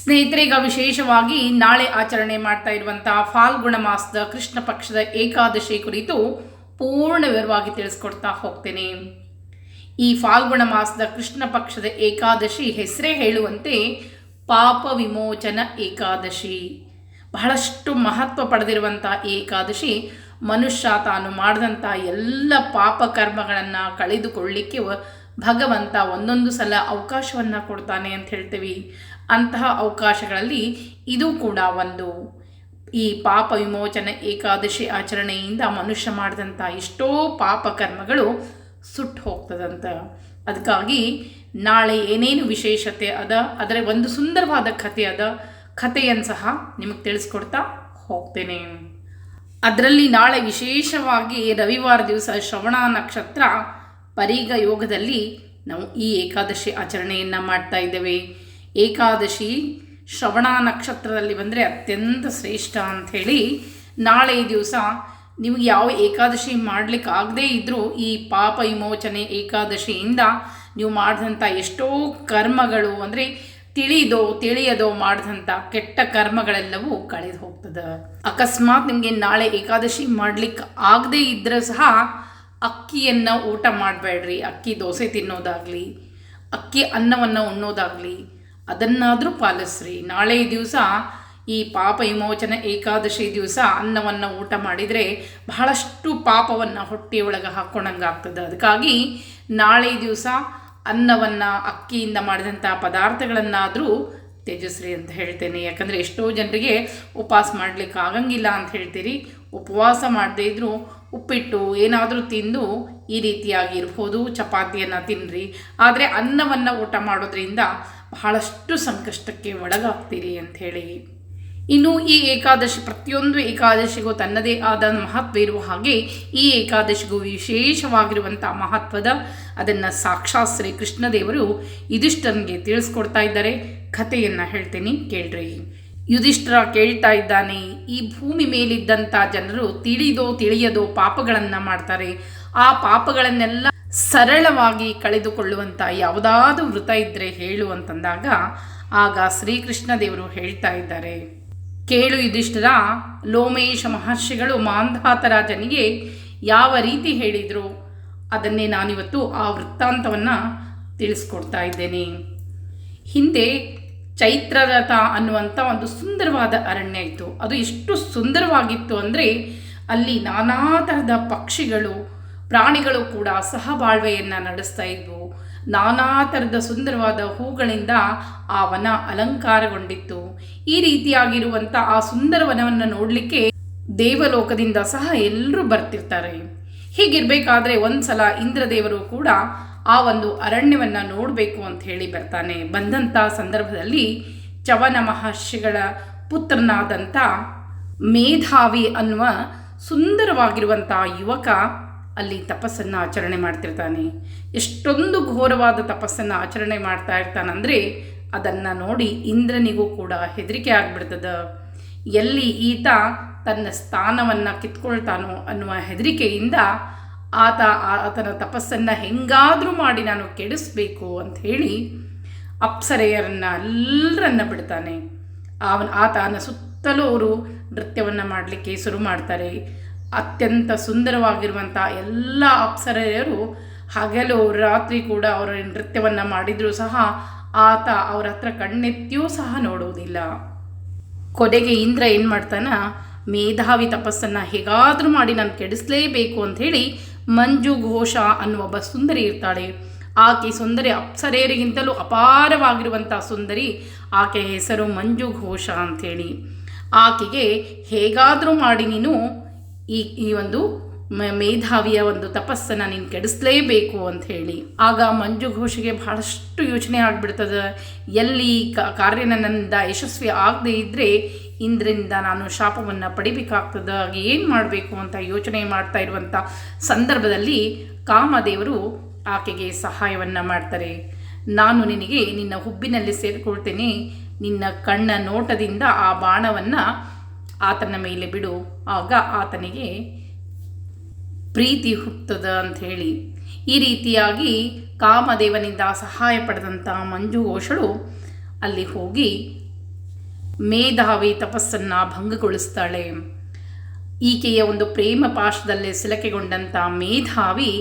ಸ್ನೇಹಿತರೀಗ ವಿಶೇಷವಾಗಿ ನಾಳೆ ಆಚರಣೆ ಮಾಡ್ತಾ ಇರುವಂತಹ ಫಾಲ್ಗುಣ ಮಾಸದ ಕೃಷ್ಣ ಪಕ್ಷದ ಏಕಾದಶಿ ಕುರಿತು ಪೂರ್ಣ ವಿವರವಾಗಿ ತಿಳಿಸ್ಕೊಡ್ತಾ ಹೋಗ್ತೇನೆ. ಈ ಫಾಲ್ಗುಣ ಮಾಸದ ಕೃಷ್ಣ ಪಕ್ಷದ ಏಕಾದಶಿ ಹೆಸರೇ ಹೇಳುವಂತೆ ಪಾಪ ವಿಮೋಚನ ಏಕಾದಶಿ. ಬಹಳಷ್ಟು ಮಹತ್ವ ಪಡೆದಿರುವಂಥ ಏಕಾದಶಿ ಮನುಷ್ಯ ತಾನು ಮಾಡಿದಂಥ ಎಲ್ಲ ಪಾಪ ಕರ್ಮಗಳನ್ನು ಕಳೆದುಕೊಳ್ಳಿಕ್ಕೆ ಭಗವಂತ ಒಂದೊಂದು ಸಲ ಅವಕಾಶವನ್ನು ಕೊಡ್ತಾನೆ ಅಂತ ಹೇಳ್ತೀವಿ. ಅಂತಹ ಅವಕಾಶಗಳಲ್ಲಿ ಇದು ಕೂಡ ಒಂದು. ಈ ಪಾಪ ವಿಮೋಚನೆ ಏಕಾದಶಿ ಆಚರಣೆಯಿಂದ ಮನುಷ್ಯ ಮಾಡಿದಂಥ ಎಷ್ಟೋ ಪಾಪ ಕರ್ಮಗಳು ಸುಟ್ಟು ಹೋಗ್ತದಂತ. ಅದಕ್ಕಾಗಿ ನಾಳೆ ಏನೇನು ವಿಶೇಷತೆ ಅದ, ಅದರ ಒಂದು ಸುಂದರವಾದ ಕಥೆ ಅದ, ಕಥೆಯನ್ನು ಸಹ ನಿಮಗೆ ತಿಳಿಸ್ಕೊಡ್ತಾ ಹೋಗ್ತೇನೆ. ಅದರಲ್ಲಿ ನಾಳೆ ವಿಶೇಷವಾಗಿ ರವಿವಾರ ದಿವಸ ಶ್ರವಣ ನಕ್ಷತ್ರ ಪರಿಗ ಯೋಗದಲ್ಲಿ ನಾವು ಈ ಏಕಾದಶಿ ಆಚರಣೆಯನ್ನು ಮಾಡ್ತಾ ಇದ್ದೇವೆ. ಏಕಾದಶಿ ಶ್ರವಣ ನಕ್ಷತ್ರದಲ್ಲಿ ಬಂದರೆ ಅತ್ಯಂತ ಶ್ರೇಷ್ಠ ಅಂಥೇಳಿ ನಾಳೆ ದಿವಸ ನಿಮಗೆ ಯಾವ ಏಕಾದಶಿ ಮಾಡಲಿಕ್ಕೆ ಆಗದೇ ಇದ್ದರೂ ಈ ಪಾಪ ವಿಮೋಚನೆ ಏಕಾದಶಿಯಿಂದ ನೀವು ಮಾಡಿದಂಥ ಎಷ್ಟೋ ಕರ್ಮಗಳು ಅಂದರೆ ತಿಳಿಯದೋ ಮಾಡಿದಂಥ ಕೆಟ್ಟ ಕರ್ಮಗಳೆಲ್ಲವೂ ಕಳೆದು ಹೋಗ್ತದೆ. ಅಕಸ್ಮಾತ್ ನಿಮಗೆ ನಾಳೆ ಏಕಾದಶಿ ಮಾಡಲಿಕ್ಕೆ ಆಗದೇ ಇದ್ದರೆ ಸಹ ಅಕ್ಕಿಯನ್ನು ಊಟ ಮಾಡಬೇಡ್ರಿ. ಅಕ್ಕಿ ದೋಸೆ ತಿನ್ನೋದಾಗಲಿ, ಅಕ್ಕಿ ಅನ್ನವನ್ನು ಉಣ್ಣೋದಾಗಲಿ ಅದನ್ನಾದರೂ ಪಾಲಿಸ್ರಿ. ನಾಳೆ ದಿವಸ ಈ ಪಾಪ ವಿಮೋಚನೆ ಏಕಾದಶಿ ದಿವಸ ಅನ್ನವನ್ನು ಊಟ ಮಾಡಿದರೆ ಬಹಳಷ್ಟು ಪಾಪವನ್ನು ಹೊಟ್ಟೆಯೊಳಗೆ ಹಾಕ್ಕೊಂಡಂಗೆ ಆಗ್ತದೆ. ಅದಕ್ಕಾಗಿ ನಾಳೆ ದಿವಸ ಅನ್ನವನ್ನು, ಅಕ್ಕಿಯಿಂದ ಮಾಡಿದಂಥ ಪದಾರ್ಥಗಳನ್ನಾದರೂ ತ್ಯಜಿಸ್ರಿ ಅಂತ ಹೇಳ್ತೇನೆ. ಯಾಕಂದರೆ ಎಷ್ಟೋ ಜನರಿಗೆ ಉಪವಾಸ ಮಾಡಲಿಕ್ಕೆ ಆಗಂಗಿಲ್ಲ ಅಂತ ಹೇಳ್ತೀರಿ. ಉಪವಾಸ ಮಾಡದೇ ಇದ್ದರೂ ಉಪ್ಪಿಟ್ಟು ಏನಾದರೂ ತಿಂದು ಈ ರೀತಿಯಾಗಿ ಇರ್ಬೋದು, ಚಪಾತಿಯನ್ನು ತಿನ್ನಿರಿ. ಆದರೆ ಅನ್ನವನ್ನು ಊಟ ಮಾಡೋದ್ರಿಂದ ಬಹಳಷ್ಟು ಸಂಕಷ್ಟಕ್ಕೆ ಒಳಗಾಗ್ತೀರಿ ಅಂಥೇಳಿ. ಇನ್ನು ಈ ಏಕಾದಶಿ ಪ್ರತಿಯೊಂದು ಏಕಾದಶಿಗೂ ತನ್ನದೇ ಆದ ಮಹತ್ವ ಇರುವ ಹಾಗೆ ಈ ಏಕಾದಶಿಗೂ ವಿಶೇಷವಾಗಿರುವಂಥ ಮಹತ್ವದ ಅದನ್ನು ಸಾಕ್ಷಾತ್ ಶ್ರೀ ಕೃಷ್ಣದೇವರು ಯುಧಿಷ್ಠರನಿಗೆ ತಿಳಿಸ್ಕೊಡ್ತಾ ಇದ್ದಾರೆ. ಕಥೆಯನ್ನು ಹೇಳ್ತೀನಿ ಕೇಳ್ರಿ. ಯುಧಿಷ್ಠರ ಕೇಳ್ತಾ ಇದ್ದಾನೆ, ಈ ಭೂಮಿ ಮೇಲಿದ್ದಂಥ ಜನರು ತಿಳಿಯದೋ ಪಾಪಗಳನ್ನು ಮಾಡ್ತಾರೆ. ಆ ಪಾಪಗಳನ್ನೆಲ್ಲ ಸರಳವಾಗಿ ಕಳೆದುಕೊಳ್ಳುವಂಥ ಯಾವುದಾದ್ರೂ ವೃತ ಇದ್ದರೆ ಹೇಳು ಅಂತಂದಾಗ ಆಗ ಶ್ರೀಕೃಷ್ಣ ದೇವರು ಹೇಳ್ತಾ ಇದ್ದಾರೆ, ಕೇಳು ಯುಧಿಷ್ಠಿರ, ಲೋಮೇಶ ಮಹರ್ಷಿಗಳು ಮಾಂಧಾತ ರಾಜನಿಗೆ ಯಾವ ರೀತಿ ಹೇಳಿದರು ಅದನ್ನೇ ನಾನಿವತ್ತು ಆ ವೃತ್ತಾಂತವನ್ನು ತಿಳಿಸ್ಕೊಡ್ತಾ ಇದ್ದೇನೆ. ಹಿಂದೆ ಚೈತ್ರರಥ ಅನ್ನುವಂಥ ಒಂದು ಸುಂದರವಾದ ಅರಣ್ಯ ಇತ್ತು. ಅದು ಎಷ್ಟು ಸುಂದರವಾಗಿತ್ತು ಅಂದರೆ ಅಲ್ಲಿ ನಾನಾ ಥರದ ಪಕ್ಷಿಗಳು, ಪ್ರಾಣಿಗಳು ಕೂಡ ಸಹಬಾಳ್ವೆಯನ್ನು ನಡೆಸ್ತಾ ಇದ್ವು. ನಾನಾ ಥರದ ಸುಂದರವಾದ ಹೂಗಳಿಂದ ಆ ವನ ಅಲಂಕಾರಗೊಂಡಿತ್ತು. ಈ ರೀತಿಯಾಗಿರುವಂಥ ಆ ಸುಂದರ ವನವನ್ನು ನೋಡಲಿಕ್ಕೆ ದೇವಲೋಕದಿಂದ ಸಹ ಎಲ್ಲರೂ ಬರ್ತಿರ್ತಾರೆ. ಹೀಗಿರಬೇಕಾದ್ರೆ ಒಂದು ಸಲ ಇಂದ್ರದೇವರು ಕೂಡ ಆ ಒಂದು ಅರಣ್ಯವನ್ನು ನೋಡಬೇಕು ಅಂತ ಹೇಳಿ ಬರ್ತಾನೆ. ಬಂದಂಥ ಸಂದರ್ಭದಲ್ಲಿ ಚವನ ಮಹರ್ಷಿಗಳ ಪುತ್ರನಾದಂಥ ಮೇಧಾವಿ ಅನ್ನುವ ಸುಂದರವಾಗಿರುವಂಥ ಯುವಕ ಅಲ್ಲಿ ತಪಸ್ಸನ್ನು ಆಚರಣೆ ಮಾಡ್ತಿರ್ತಾನೆ. ಎಷ್ಟೊಂದು ಘೋರವಾದ ತಪಸ್ಸನ್ನು ಆಚರಣೆ ಮಾಡ್ತಾ ಇರ್ತಾನಂದರೆ ಅದನ್ನು ನೋಡಿ ಇಂದ್ರನಿಗೂ ಕೂಡ ಹೆದರಿಕೆ ಆಗಿಬಿಡ್ತದೆ. ಎಲ್ಲಿ ಈತ ತನ್ನ ಸ್ಥಾನವನ್ನು ಕಿತ್ಕೊಳ್ತಾನೋ ಅನ್ನುವ ಹೆದರಿಕೆಯಿಂದ ಆತನ ತಪಸ್ಸನ್ನು ಹೆಂಗಾದರೂ ಮಾಡಿ ನಾನು ಕೆಡಿಸ್ಬೇಕು ಅಂಥೇಳಿ ಅಪ್ಸರೆಯರನ್ನು ಎಲ್ಲರನ್ನ ಬಿಡ್ತಾನೆ. ಆತನ ಸುತ್ತಲೂ ಅವರು ನೃತ್ಯವನ್ನು ಮಾಡಲಿಕ್ಕೆ ಶುರು ಮಾಡ್ತಾರೆ. ಅತ್ಯಂತ ಸುಂದರವಾಗಿರುವಂಥ ಎಲ್ಲ ಅಪ್ಸರೆಯರು ಹಗಲು ರಾತ್ರಿ ಕೂಡ ಅವರ ನೃತ್ಯವನ್ನು ಮಾಡಿದರೂ ಸಹ ಆತ ಅವರ ಹತ್ರ ಕಣ್ಣೆತ್ತಿಯೂ ಸಹ ನೋಡುವುದಿಲ್ಲ. ಕೊನೆಗೆ ಇಂದ್ರ ಏನು ಮಾಡ್ತಾನ, ಮೇಧಾವಿ ತಪಸ್ಸನ್ನು ಹೇಗಾದರೂ ಮಾಡಿ ನಾನು ಕೆಡಿಸಲೇಬೇಕು ಅಂಥೇಳಿ ಮಂಜು ಘೋಷ ಅನ್ನುವ ಒಬ್ಬ ಸುಂದರಿ ಇರ್ತಾಳೆ. ಆಕೆ ಸುಂದರಿ ಅಪ್ಸರೆಯರಿಗಿಂತಲೂ ಅಪಾರವಾಗಿರುವಂಥ ಸುಂದರಿ. ಆಕೆ ಹೆಸರು ಮಂಜು ಘೋಷ ಅಂಥೇಳಿ. ಆಕೆಗೆ ಹೇಗಾದರೂ ಮಾಡಿ ನೀನು ಈ ಒಂದು ಮೇಧಾವಿಯ ಒಂದು ತಪಸ್ಸನ್ನು ನೀನು ಕೆಡಿಸಲೇಬೇಕು ಅಂಥೇಳಿ. ಆಗ ಮಂಜು ಘೋಷಿಗೆ ಬಹಳಷ್ಟು ಯೋಚನೆ ಆಗಿಬಿಡ್ತದೆ. ಎಲ್ಲಿ ಕಾರ್ಯ ನನ್ನಿಂದ ಯಶಸ್ವಿ ಆಗದೇ ಇದ್ದರೆ ಇಂದ್ರನಿಂದ ನಾನು ಶಾಪವನ್ನು ಪಡಿಬೇಕಾಗ್ತದೆ, ಏನು ಮಾಡಬೇಕು ಅಂತ ಯೋಚನೆ ಮಾಡ್ತಾ ಇರುವಂಥ ಸಂದರ್ಭದಲ್ಲಿ ಕಾಮದೇವರು ಆಕೆಗೆ ಸಹಾಯವನ್ನು ಮಾಡ್ತಾರೆ. ನಾನು ನಿನಗೆ ನಿನ್ನ ಹುಬ್ಬಿನಲ್ಲಿ ಸೇರಿಕೊಳ್ತೇನೆ, ನಿನ್ನ ಕಣ್ಣ ನೋಟದಿಂದ ಆ ಬಾಣವನ್ನು ಆತನ ಮೇಲೆ ಬಿಡು, ಆಗ ಆತನಿಗೆ ಪ್ರೀತಿ ಹುಟ್ಟದ ಅಂಥೇಳಿ. ಈ ರೀತಿಯಾಗಿ ಕಾಮದೇವನಿಂದ ಸಹಾಯ ಪಡೆದಂಥ ಮಂಜು ಘೋಷಳು ಅಲ್ಲಿ ಹೋಗಿ ಮೇಧಾವಿ ತಪಸ್ಸನ್ನು ಭಂಗಗೊಳಿಸ್ತಾಳೆ. ಈಕೆಯ ಒಂದು ಪ್ರೇಮ ಪಾಶದಲ್ಲಿ ಸಿಲಕೆಗೊಂಡಂಥ ಮೇಧಾವಿ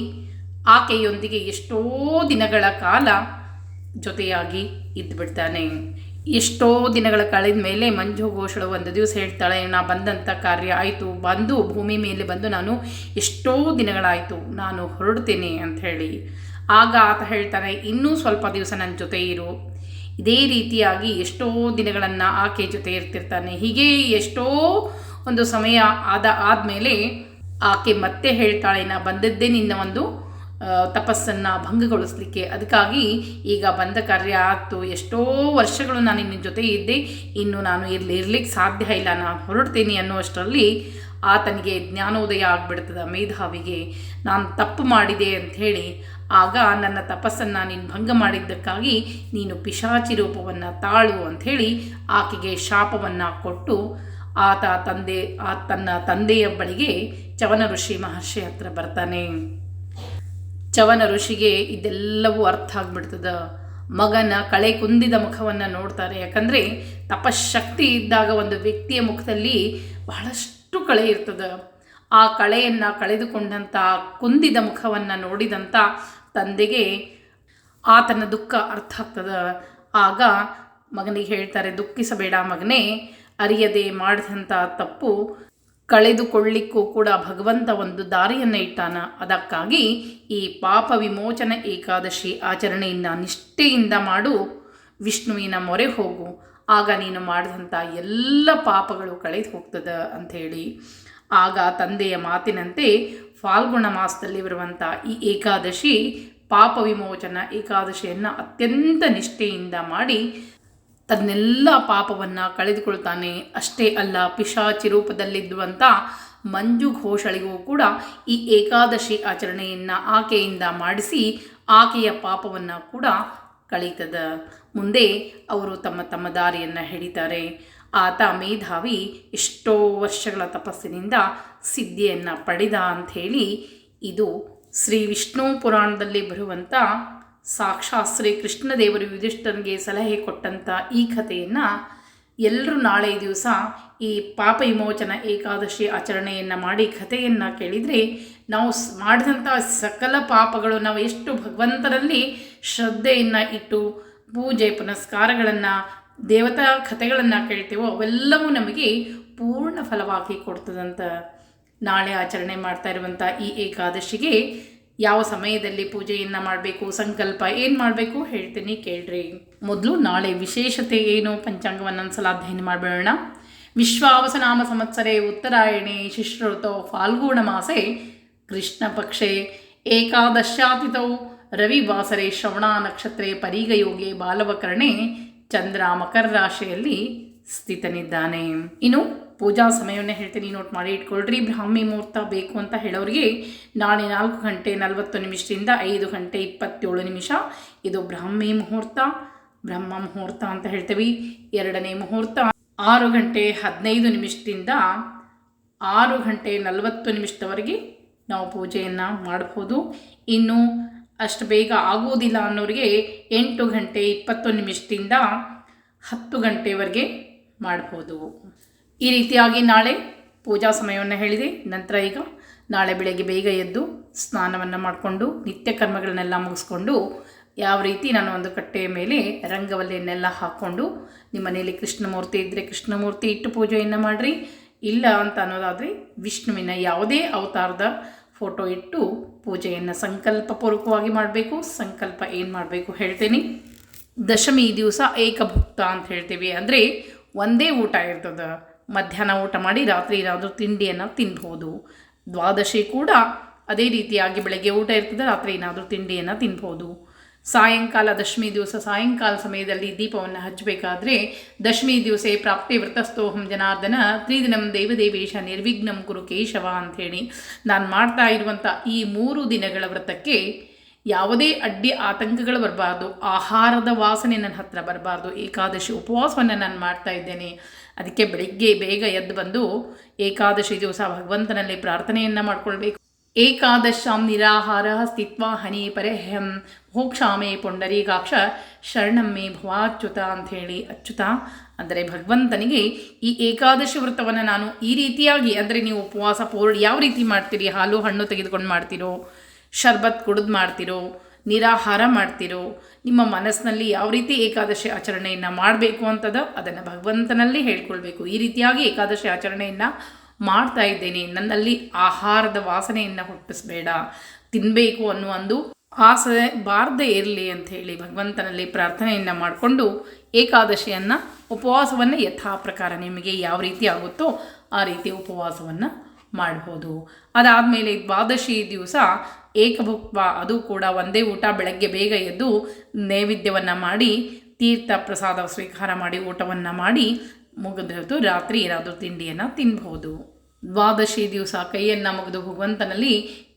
ಆಕೆಯೊಂದಿಗೆ ಎಷ್ಟೋ ದಿನಗಳ ಕಾಲ ಜೊತೆಯಾಗಿ ಇದ್ದುಬಿಡ್ತಾನೆ. ಎಷ್ಟೋ ದಿನಗಳ ಕಳೆದ ಮೇಲೆ ಮಂಜು ಘೋಷಳು ಒಂದು ದಿವಸ ಹೇಳ್ತಾಳೆ, ನಾ ಬಂದಂಥ ಕಾರ್ಯ ಆಯಿತು, ಬಂದು ಭೂಮಿ ಮೇಲೆ ಬಂದು ನಾನು ಎಷ್ಟೋ ದಿನಗಳಾಯಿತು, ನಾನು ಹೊರಡ್ತೇನೆ ಅಂತ ಹೇಳಿ. ಆಗ ಆತ ಹೇಳ್ತಾನೆ, ಇನ್ನೂ ಸ್ವಲ್ಪ ದಿವಸ ನನ್ನ ಜೊತೆ ಇರು. ಇದೇ ರೀತಿಯಾಗಿ ಎಷ್ಟೋ ದಿನಗಳನ್ನು ಆಕೆ ಜೊತೆ ಇರ್ತಿರ್ತಾನೆ. ಹೀಗೆ ಎಷ್ಟೋ ಒಂದು ಸಮಯ ಆದಮೇಲೆ ಆಕೆ ಮತ್ತೆ ಹೇಳ್ತಾಳೆ, ನಾ ಬಂದದ್ದೇ ನಿನ್ನ ಒಂದು ತಪಸ್ಸನ್ನು ಭಂಗಗೊಳಿಸ್ಲಿಕ್ಕೆ, ಅದಕ್ಕಾಗಿ ಈಗ ಬಂದ ಕಾರ್ಯ ಆಯಿತು, ಎಷ್ಟೋ ವರ್ಷಗಳು ನಾನು ನಿನ್ನ ಜೊತೆ ಇದ್ದೆ, ಇನ್ನು ನಾನು ಇರಲಿಕ್ಕೆ ಸಾಧ್ಯ ಇಲ್ಲ, ನಾನು ಹೊರಡ್ತೀನಿ ಅನ್ನುವಷ್ಟರಲ್ಲಿ ಆತನಿಗೆ ಜ್ಞಾನೋದಯ ಆಗಿಬಿಡ್ತದೆ. ಮೇಧಾವಿಗೆ ನಾನು ತಪ್ಪು ಮಾಡಿದೆ ಅಂಥೇಳಿ. ಆಗ ನನ್ನ ತಪಸ್ಸನ್ನು ನೀನು ಭಂಗ ಮಾಡಿದ್ದಕ್ಕಾಗಿ ನೀನು ಪಿಶಾಚಿ ರೂಪವನ್ನು ತಾಳು ಅಂಥೇಳಿ ಆಕೆಗೆ ಶಾಪವನ್ನು ಕೊಟ್ಟು ಆತ ತನ್ನ ತಂದೆಯ ಬಳಿಗೆ ಚವನ ಋಷಿ ಮಹರ್ಷಿ ಹತ್ರ ಬರ್ತಾನೆ. ಚವನ ಋಷಿಗೆ ಇದೆಲ್ಲವೂ ಅರ್ಥ ಆಗಿಬಿಡ್ತದೆ. ಮಗನ ಕಳೆ ಕುಂದಿದ ಮುಖವನ್ನು ನೋಡ್ತಾರೆ. ಯಾಕಂದರೆ ತಪಶಕ್ತಿ ಇದ್ದಾಗ ಒಂದು ವ್ಯಕ್ತಿಯ ಮುಖದಲ್ಲಿ ಬಹಳಷ್ಟು ಕಳೆ ಇರ್ತದೆ. ಆ ಕಳೆಯನ್ನು ಕಳೆದುಕೊಂಡಂಥ ಕುಂದಿದ ಮುಖವನ್ನು ನೋಡಿದಂಥ ತಂದೆಗೆ ಆತನ ದುಃಖ ಅರ್ಥ ಆಗ್ತದೆ. ಆಗ ಮಗನಿಗೆ ಹೇಳ್ತಾರೆ, ದುಃಖಿಸಬೇಡ ಮಗನೇ, ಅರಿಯದೆ ಮಾಡಿದಂಥ ತಪ್ಪು ಕಳೆದುಕೊಳ್ಳಿಕ್ಕೂ ಕೂಡ ಭಗವಂತ ಒಂದು ದಾರಿಯನ್ನು ಇಟ್ಟಾನ. ಅದಕ್ಕಾಗಿ ಈ ಪಾಪ ವಿಮೋಚನ ಏಕಾದಶಿ ಆಚರಣೆಯನ್ನು ನಿಷ್ಠೆಯಿಂದ ಮಾಡು, ವಿಷ್ಣುವಿನ ಮೊರೆ ಹೋಗು, ಆಗ ನೀನು ಮಾಡಿದಂಥ ಎಲ್ಲ ಪಾಪಗಳು ಕಳೆದು ಹೋಗ್ತದೆ ಅಂಥೇಳಿ. ಆಗ ತಂದೆಯ ಮಾತಿನಂತೆ ಫಾಲ್ಗುಣ ಮಾಸದಲ್ಲಿ ಬರುವಂಥ ಈ ಏಕಾದಶಿ ಪಾಪ ವಿಮೋಚನ ಏಕಾದಶಿಯನ್ನು ಅತ್ಯಂತ ನಿಷ್ಠೆಯಿಂದ ಮಾಡಿ ತನ್ನೆಲ್ಲ ಪಾಪವನ್ನು ಕಳೆದುಕೊಳ್ತಾನೆ. ಅಷ್ಟೇ ಅಲ್ಲ, ಪಿಶಾಚಿ ರೂಪದಲ್ಲಿದ್ದುವಂಥ ಮಂಜು ಘೋಷಳಿಗೂ ಕೂಡ ಈ ಏಕಾದಶಿ ಆಚರಣೆಯನ್ನು ಆಕೆಯಿಂದ ಮಾಡಿಸಿ ಆಕೆಯ ಪಾಪವನ್ನು ಕೂಡ ಕಳೀತದೆ. ಮುಂದೆ ಅವರು ತಮ್ಮ ದಾರಿಯನ್ನು ಹಿಡಿತಾರೆ. ಆತ ಮೇಧಾವಿ ಎಷ್ಟೋ ವರ್ಷಗಳ ತಪಸ್ಸಿನಿಂದ ಸಿದ್ಧಿಯನ್ನು ಪಡೆದ ಅಂಥೇಳಿ ಇದು ಶ್ರೀ ವಿಷ್ಣು ಪುರಾಣದಲ್ಲಿ ಬರುವಂಥ ಸಾಕ್ಷಾತ್ ಶ್ರೀ ಕೃಷ್ಣದೇವರು ಯುಧಿಷ್ಠನಿಗೆ ಸಲಹೆ ಕೊಟ್ಟಂಥ ಈ ಕಥೆಯನ್ನು ಎಲ್ಲರೂ ನಾಳೆ ದಿವಸ ಈ ಪಾಪ ವಿಮೋಚನ ಏಕಾದಶಿ ಆಚರಣೆಯನ್ನು ಮಾಡಿ ಕಥೆಯನ್ನು ಕೇಳಿದರೆ ನಾವು ಮಾಡಿದಂಥ ಸಕಲ ಪಾಪಗಳು, ನಾವು ಎಷ್ಟು ಭಗವಂತನಲ್ಲಿ ಶ್ರದ್ಧೆಯನ್ನು ಇಟ್ಟು ಪೂಜೆ ಪುನಸ್ಕಾರಗಳನ್ನು ದೇವತಾ ಕಥೆಗಳನ್ನು ಕೇಳ್ತೇವೋ ಅವೆಲ್ಲವೂ ನಮಗೆ ಪೂರ್ಣ ಫಲವಾಗಿ ಕೊಡ್ತದಂತ. ನಾಳೆ ಆಚರಣೆ ಮಾಡ್ತಾ ಇರುವಂಥ ಈ ಏಕಾದಶಿಗೆ ಯಾವ ಸಮಯದಲ್ಲಿ ಪೂಜೆಯನ್ನು ಮಾಡಬೇಕು, ಸಂಕಲ್ಪ ಏನು ಮಾಡಬೇಕು ಹೇಳ್ತೀನಿ ಕೇಳ್ರಿ. ಮೊದಲು ನಾಳೆ ವಿಶೇಷತೆ ಏನು ಪಂಚಾಂಗವನ್ನು ಒಂದ್ಸಲ ಅಧ್ಯಯನ ಮಾಡಬೇಡ. ವಿಶ್ವಾವಸನಾಮ ಸಂವತ್ಸರೆ ಉತ್ತರಾಯಣೆ ಶಿಶ್ರುತೌ ಫಾಲ್ಗುಣ ಮಾಸೆ ಕೃಷ್ಣ ಪಕ್ಷೆ ಏಕಾದಶ್ಯಾತಿಥೌ ರವಿವಾಸರೆ ಶ್ರವಣ ನಕ್ಷತ್ರೆ ಪರೀಗಯೋಗೆ ಬಾಲವಕರ್ಣೆ ಚಂದ್ರ ಮಕರ ರಾಶಿಯಲ್ಲಿ ಸ್ಥಿತನಿದ್ದಾನೆ. ಇನ್ನು ಪೂಜಾ ಸಮಯವನ್ನು ಹೇಳ್ತೀನಿ, ನೋಟ್ ಮಾಡಿ ಇಟ್ಕೊಳ್ರಿ. ಬ್ರಾಹ್ಮಿ ಮುಹೂರ್ತ ಬೇಕು ಅಂತ ಹೇಳೋರಿಗೆ ನಾಳೆ 4:40 5 ಗಂಟೆ 27 ನಿಮಿಷ ಇದು ಬ್ರಾಹ್ಮಿ ಮುಹೂರ್ತ, ಬ್ರಹ್ಮ ಮುಹೂರ್ತ ಅಂತ ಹೇಳ್ತೀವಿ. ಎರಡನೇ ಮುಹೂರ್ತ 6:15 6:40 ನಾವು ಪೂಜೆಯನ್ನು ಮಾಡಬಹುದು. ಇನ್ನು ಅಷ್ಟು ಬೇಗ ಆಗೋದಿಲ್ಲ ಅನ್ನೋರಿಗೆ 8:20 10 ಗಂಟೆವರೆಗೆ ಮಾಡ್ಬೋದು. ಈ ರೀತಿಯಾಗಿ ನಾಳೆ ಪೂಜಾ ಸಮಯವನ್ನು ಹೇಳಿದೆ. ನಂತರ ಈಗ ನಾಳೆ ಬೆಳಗ್ಗೆ ಬೇಗ ಎದ್ದು ಸ್ನಾನವನ್ನು ಮಾಡಿಕೊಂಡು ನಿತ್ಯ ಕರ್ಮಗಳನ್ನೆಲ್ಲ ಮುಗಿಸ್ಕೊಂಡು ಯಾವ ರೀತಿ ನಾನು ಒಂದು ಕಟ್ಟೆಯ ಮೇಲೆ ರಂಗವಲ್ಲಿಯನ್ನೆಲ್ಲ ಹಾಕ್ಕೊಂಡು ನಿಮ್ಮ ಮನೆಯಲ್ಲಿ ಕೃಷ್ಣಮೂರ್ತಿ ಇದ್ದರೆ ಕೃಷ್ಣಮೂರ್ತಿ ಇಟ್ಟು ಪೂಜೆಯನ್ನು ಮಾಡಿರಿ. ಇಲ್ಲ ಅಂತ ಅನ್ನೋದಾದರೆ ವಿಷ್ಣುವಿನ ಯಾವುದೇ ಅವತಾರದ ಫೋಟೋ ಇಟ್ಟು ಪೂಜೆಯನ್ನು ಸಂಕಲ್ಪಪೂರ್ವಕವಾಗಿ ಮಾಡಬೇಕು. ಸಂಕಲ್ಪ ಏನು ಮಾಡಬೇಕು ಹೇಳ್ತೀನಿ. ದಶಮಿ ದಿವಸ ಏಕಭುಕ್ತ ಅಂತ ಹೇಳ್ತೀವಿ, ಅಂದರೆ ಒಂದೇ ಊಟ ಇರ್ತದೆ. ಮಧ್ಯಾಹ್ನ ಊಟ ಮಾಡಿ ರಾತ್ರಿ ಏನಾದರೂ ತಿಂಡಿಯನ್ನು ತಿನ್ಬೋದು. ದ್ವಾದಶಿ ಕೂಡ ಅದೇ ರೀತಿಯಾಗಿ ಬೆಳಗ್ಗೆ ಊಟ ಇರ್ತದೆ, ರಾತ್ರಿ ಏನಾದರೂ ತಿಂಡಿಯನ್ನು ತಿನ್ಬೋದು. ಸಾಯಂಕಾಲ ದಶಮಿ ದಿವಸ ಸಾಯಂಕಾಲ ಸಮಯದಲ್ಲಿ ದೀಪವನ್ನು ಹಚ್ಚಬೇಕಾದ್ರೆ ದಶಮಿ ದಿವಸ ಪ್ರಾಪ್ತಿ ವ್ರತಸ್ಥೋಹಂ ಜನಾರ್ದನ ತ್ರಿದಿನಂ ದೇವದೇವೇಶ ನಿರ್ವಿಘ್ನಂ ಕುರು ಕೇಶವ ಅಂಥೇಳಿ ನಾನು ಮಾಡ್ತಾ ಇರುವಂಥ ಈ 3 ದಿನಗಳ ವ್ರತಕ್ಕೆ ಯಾವುದೇ ಅಡ್ಡಿ ಆತಂಕಗಳು ಬರಬಾರ್ದು. ಆಹಾರದ ವಾಸನೆ ನನ್ನ ಹತ್ರ ಬರಬಾರ್ದು. ಏಕಾದಶಿ ಉಪವಾಸವನ್ನು ನಾನು ಮಾಡ್ತಾ ಇದ್ದೇನೆ. ಅದಕ್ಕೆ ಬೆಳಿಗ್ಗೆ ಬೇಗ ಎದ್ದು ಬಂದು ಏಕಾದಶಿ ದಿವಸ ಭಗವಂತನಲ್ಲಿ ಪ್ರಾರ್ಥನೆಯನ್ನು ಮಾಡಿಕೊಳ್ಬೇಕು. ಏಕಾದಶಾಂ ನಿರಾಹಾರ ಸ್ಥಿತ್ವಾ ಹನಿ ಪರೆಹಂ ಮೋಕ್ಷಾಮೇ ಪುಂಡರೀಕಾಕ್ಷ ಶರಣಮ್ಮೆ ಭವಾಚ್ಯುತ ಅಂಥೇಳಿ. ಅಚ್ಯುತ ಅಂದರೆ ಭಗವಂತನಿಗೆ ಈ ಏಕಾದಶಿ ವ್ರತವನ್ನು ನಾನು ಈ ರೀತಿಯಾಗಿ, ಅಂದರೆ ನೀವು ಉಪವಾಸ ಯಾವ ರೀತಿ ಮಾಡ್ತೀರಿ, ಹಾಲು ಹಣ್ಣು ತೆಗೆದುಕೊಂಡು ಮಾಡ್ತೀರೋ, ಶರ್ಬತ್ ಕುಡಿದು ಮಾಡ್ತೀರೋ, ನಿರಾಹಾರ ಮಾಡ್ತಿರೋ, ನಿಮ್ಮ ಮನಸ್ಸಿನಲ್ಲಿ ಯಾವ ರೀತಿ ಏಕಾದಶಿ ಆಚರಣೆಯನ್ನು ಮಾಡಬೇಕು ಅಂತದ ಅದನ್ನು ಭಗವಂತನಲ್ಲಿ ಹೇಳ್ಕೊಳ್ಬೇಕು. ಈ ರೀತಿಯಾಗಿ ಏಕಾದಶಿ ಆಚರಣೆಯನ್ನು ಮಾಡ್ತಾ ಇದ್ದೇನೆ, ನನ್ನಲ್ಲಿ ಆಹಾರದ ವಾಸನೆಯನ್ನು ಹುಟ್ಟಿಸ್ಬೇಡ, ತಿನ್ನಬೇಕು ಅನ್ನೋ ಒಂದು ಆಸೆ ಬಾರದೇ ಇರಲಿ ಅಂಥೇಳಿ ಭಗವಂತನಲ್ಲಿ ಪ್ರಾರ್ಥನೆಯನ್ನು ಮಾಡಿಕೊಂಡು ಏಕಾದಶಿಯನ್ನು ಉಪವಾಸವನ್ನು ಯಥಾ ಪ್ರಕಾರ ನಿಮಗೆ ಯಾವ ರೀತಿ ಆಗುತ್ತೋ ಆ ರೀತಿ ಉಪವಾಸವನ್ನು ಮಾಡ್ಬೋದು. ಅದಾದಮೇಲೆ ದ್ವಾದಶಿ ದಿವಸ ಏಕಭುಕ್ತ, ಅದು ಕೂಡ ಒಂದೇ ಊಟ, ಬೆಳಗ್ಗೆ ಬೇಗ ಎದ್ದು ನೈವೇದ್ಯವನ್ನು ಮಾಡಿ ತೀರ್ಥ ಪ್ರಸಾದ ಸ್ವೀಕಾರ ಮಾಡಿ ಊಟವನ್ನು ಮಾಡಿ ಮುಗಿದು ರಾತ್ರಿ ಏನಾದರೂ ತಿಂಡಿಯನ್ನು ತಿನ್ಬೋದು. ದ್ವಾದಶಿ ದಿವಸ ಕೈಯನ್ನು ಮುಗಿದು ಭಗವಂತನಲ್ಲಿ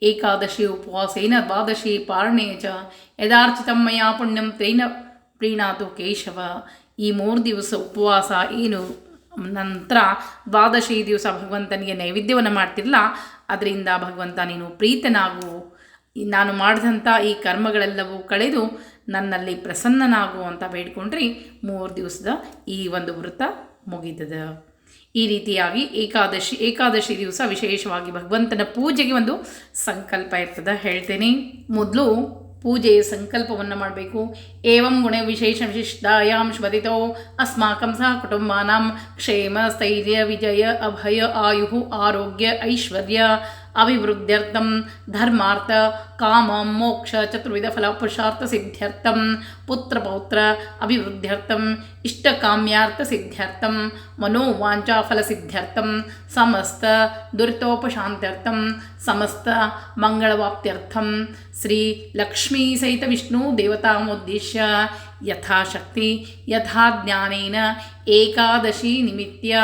ಏಕಾದಶಿ ಉಪವಾಸೇನ ದ್ವಾದಶಿ ಪಾರಣೇ ಚ ಯದಾರ್ಚಿತಮ್ಮಯ ಪುಣ್ಯಂ ತೇನ ಪ್ರೀಣಾತು ಕೇಶವ. ಈ 3 ದಿವಸ ಉಪವಾಸ ಏನು ನಂತರ ದ್ವಾದಶಿ ದಿವಸ ಭಗವಂತನಿಗೆ ನೈವೇದ್ಯವನ್ನು ಮಾಡ್ತಿರಲ್ಲ, ಅದರಿಂದ ಭಗವಂತ ನೀನು ಪ್ರೀತನಾಗು, ನಾನು ಮಾಡಿದಂಥ ಈ ಕರ್ಮಗಳೆಲ್ಲವೂ ಕಳೆದು ನನ್ನಲ್ಲಿ ಪ್ರಸನ್ನನಾಗು ಅಂತ ಬೇಡ್ಕೊಂಡ್ರೆ 3 ದಿವಸದ ಈ ಒಂದು ವ್ರತ ಮುಗಿತದೆ. ಈ ರೀತಿಯಾಗಿ ಏಕಾದಶಿ ದಿವಸ ವಿಶೇಷವಾಗಿ ಭಗವಂತನ ಪೂಜೆಗೆ ಒಂದು ಸಂಕಲ್ಪ ಇರ್ತದೆ, ಹೇಳ್ತೇನೆ. ಮೊದಲು ಪೂಜೆಯ ಸಂಕಲ್ಪವನ್ನು ಮಾಡಬೇಕು. ಏವಂ ಗುಣ ವಿಶಿಷ್ಟಾಯಾಂ ಶ್ವದಿತೋ ಅಸ್ಮಾಕಂ ಸಹ ಕುಟುಂಬಾನಾಂ ಕ್ಷೇಮ ಸ್ಥೈರ್ಯ ವಿಜಯ ಅಭಯ ಆಯು ಆರೋಗ್ಯ ಐಶ್ವರ್ಯ ಅಭಿವೃದ್ಧ್ಯರ್ಥಂ ಧರ್ಮಾರ್ಥ ಕಾಮ ಮೋಕ್ಷ ಚತುರ್ವಿಧ ಫಲ ಪುರುಷಾರ್ಥ ಸಿದ್ಧ್ಯರ್ಥಂ ಪುತ್ರಪೌತ್ರ ಅಭಿವೃದ್ಧ್ಯರ್ಥಂ ಇಷ್ಟಕಾಮ್ಯಾರ್ಥ ಸಿದ್ಧ್ಯರ್ಥಂ ಮನೋವಾಂಚಾ ಫಲ ಸಿದ್ಧ್ಯರ್ಥಂ ಸಮಸ್ತ ದುರಿತೋಪಶಾಂತ್ಯರ್ಥಂ ಸಮಸ್ತ ಮಂಗಳವಾಪ್ತ್ಯರ್ಥಂ ಶ್ರೀ ಲಕ್ಷ್ಮೀ ಸಹಿತ ವಿಷ್ಣು ದೇವತಾಮುದ್ದೇಶ್ಯ ಯಥಾಶಕ್ತಿ ಯಥಾ ಜ್ಞಾನೇನ ಏಕಾದಶಿ ನಿಮಿತ್ಯ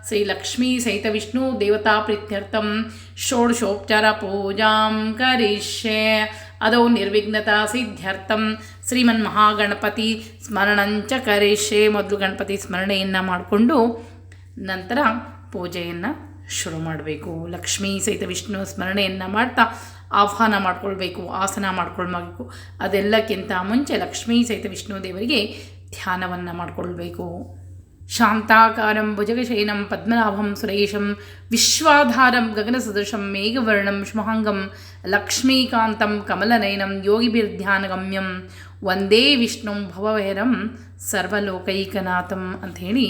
ಶ್ರೀ ಲಕ್ಷ್ಮೀ ಸಹಿತ ವಿಷ್ಣು ದೇವತಾ ಪ್ರೀತ್ಯರ್ಥಂ ಷೋಡಶೋಪಚಾರ ಪೂಜಾಂ ಕರಿಷ್ಯೆ. ಅದೋ ನಿರ್ವಿಘ್ನತಾ ಸಿದ್ಧ್ಯರ್ಥಂ ಶ್ರೀಮನ್ಮಹಾಗಣಪತಿ ಸ್ಮರಣಂಚ ಕರಿಷ್ಯೆ. ಮೊದಲು ಗಣಪತಿ ಸ್ಮರಣೆಯನ್ನು ಮಾಡಿಕೊಂಡು ನಂತರ ಪೂಜೆಯನ್ನು ಶುರು ಮಾಡಬೇಕು. ಲಕ್ಷ್ಮೀ ಸಹಿತ ವಿಷ್ಣು ಸ್ಮರಣೆಯನ್ನು ಮಾಡ್ತಾ ಆಹ್ವಾನ ಮಾಡ್ಕೊಳ್ಬೇಕು, ಆಸನ ಮಾಡ್ಕೊಳ್ಬೇಕು. ಅದೆಲ್ಲಕ್ಕಿಂತ ಮುಂಚೆ ಲಕ್ಷ್ಮೀ ಸಹಿತ ವಿಷ್ಣು ದೇವರಿಗೆ ಧ್ಯಾನವನ್ನು ಮಾಡಿಕೊಳ್ಬೇಕು. ಶಾಂತಾಕಾರಂ ಭುಜಗಶಯನಂ ಪದ್ಮನಾಭಂ ಸುರೇಶಂ ವಿಶ್ವಾಧಾರಂ ಗಗನಸದೃಶಂ ಮೇಘವರ್ಣಂ ಶುಭಾಂಗಂ ಲಕ್ಷ್ಮೀಕಾಂತಂ ಕಮಲನಯನಂ ಯೋಗಿಭಿರ್ಧ್ಯಾನಗಮ್ಯಂ ವಂದೇ ವಿಷ್ಣುಂ ಭವವೈರಂ ಸರ್ವಲೋಕೈಕನಾಥಂ ಅಂಥೇಳಿ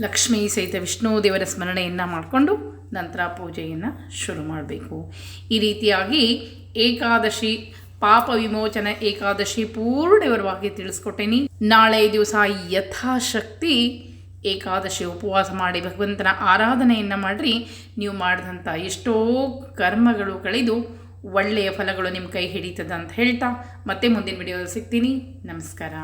ಲಕ್ಷ್ಮೀ ಸಹಿತ ವಿಷ್ಣು ದೇವರ ಸ್ಮರಣೆಯನ್ನು ಮಾಡಿಕೊಂಡು ನಂತರ ಪೂಜೆಯನ್ನು ಶುರು ಮಾಡಬೇಕು. ಈ ರೀತಿಯಾಗಿ ಏಕಾದಶಿ ಪಾಪ ವಿಮೋಚನ ಏಕಾದಶಿ ಪೂರ್ಣ ವಿವರವಾಗಿ ತಿಳಿಸ್ಕೊಟ್ಟೇನಿ. ನಾಳೆ ದಿವಸ ಯಥಾಶಕ್ತಿ ಏಕಾದಶಿ ಉಪವಾಸ ಮಾಡಿ ಭಗವಂತನ ಆರಾಧನೆಯನ್ನು ಮಾಡಿರಿ. ನೀವು ಮಾಡಿದಂಥ ಎಷ್ಟೋ ಕರ್ಮಗಳು ಕಳೆದು ಒಳ್ಳೆಯ ಫಲಗಳು ನಿಮ್ಮ ಕೈ ಹಿಡಿತದೆ ಅಂತ ಹೇಳ್ತಾ ಮತ್ತೆ ಮುಂದಿನ ವಿಡಿಯೋದಲ್ಲಿ ಸಿಗ್ತೀನಿ. ನಮಸ್ಕಾರ.